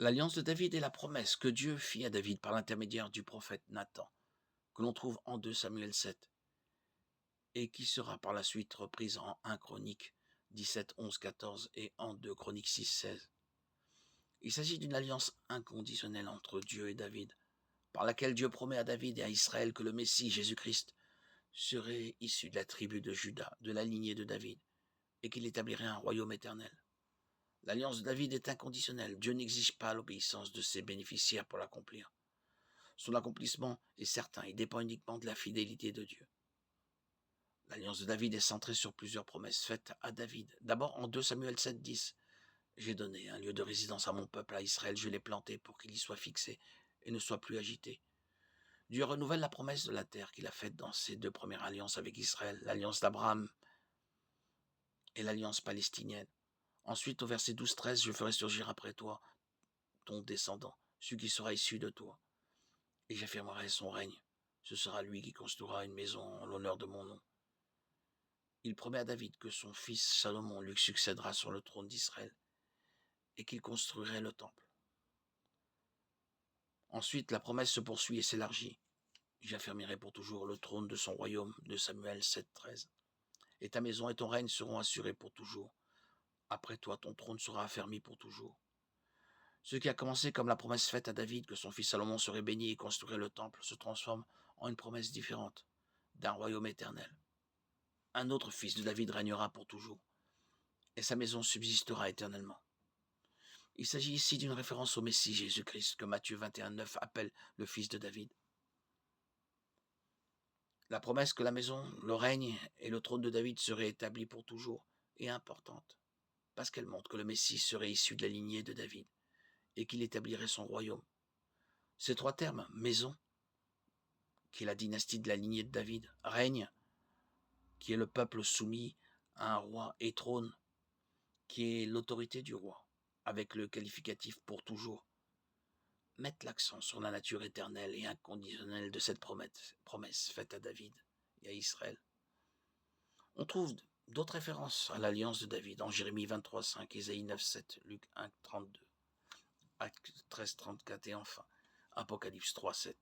L'alliance de David est la promesse que Dieu fit à David par l'intermédiaire du prophète Nathan, que l'on trouve en 2 Samuel 7, et qui sera par la suite reprise en 1 Chronique 17, 11, 14 et en 2 Chroniques 6, 16. Il s'agit d'une alliance inconditionnelle entre Dieu et David, par laquelle Dieu promet à David et à Israël que le Messie, Jésus-Christ, serait issu de la tribu de Juda, de la lignée de David, et qu'il établirait un royaume éternel. L'alliance de David est inconditionnelle. Dieu n'exige pas l'obéissance de ses bénéficiaires pour l'accomplir. Son accomplissement est certain, il dépend uniquement de la fidélité de Dieu. L'alliance de David est centrée sur plusieurs promesses faites à David. D'abord en 2 Samuel 7, 10. J'ai donné un lieu de résidence à mon peuple, à Israël, je l'ai planté pour qu'il y soit fixé et ne soit plus agité. Dieu renouvelle la promesse de la terre qu'il a faite dans ses deux premières alliances avec Israël, l'alliance d'Abraham et l'alliance palestinienne. Ensuite, au verset 12-13, je ferai surgir après toi ton descendant, celui qui sera issu de toi, et j'affirmerai son règne. Ce sera lui qui construira une maison en l'honneur de mon nom. Il promet à David que son fils Salomon lui succédera sur le trône d'Israël et qu'il construirait le temple. Ensuite, la promesse se poursuit et s'élargit. J'affermirai pour toujours le trône de son royaume, de Samuel 7, 13. Et ta maison et ton règne seront assurés pour toujours. Après toi, ton trône sera affermi pour toujours. Ce qui a commencé comme la promesse faite à David que son fils Salomon serait béni et construirait le temple se transforme en une promesse différente d'un royaume éternel. Un autre fils de David régnera pour toujours, et sa maison subsistera éternellement. Il s'agit ici d'une référence au Messie Jésus-Christ que Matthieu 21, 9 appelle le fils de David. La promesse que la maison, le règne et le trône de David seraient établis pour toujours est importante, parce qu'elle montre que le Messie serait issu de la lignée de David et qu'il établirait son royaume. Ces trois termes, maison, qui est la dynastie de la lignée de David, règne, qui est le peuple soumis à un roi, et trône, qui est l'autorité du roi, avec le qualificatif pour toujours, mettent l'accent sur la nature éternelle et inconditionnelle de cette promesse faite à David et à Israël. On trouve d'autres références à l'alliance de David en Jérémie 23, 5, Ésaïe 9, 7, Luc 1, 32, Actes 13, 34 et enfin Apocalypse 3, 7.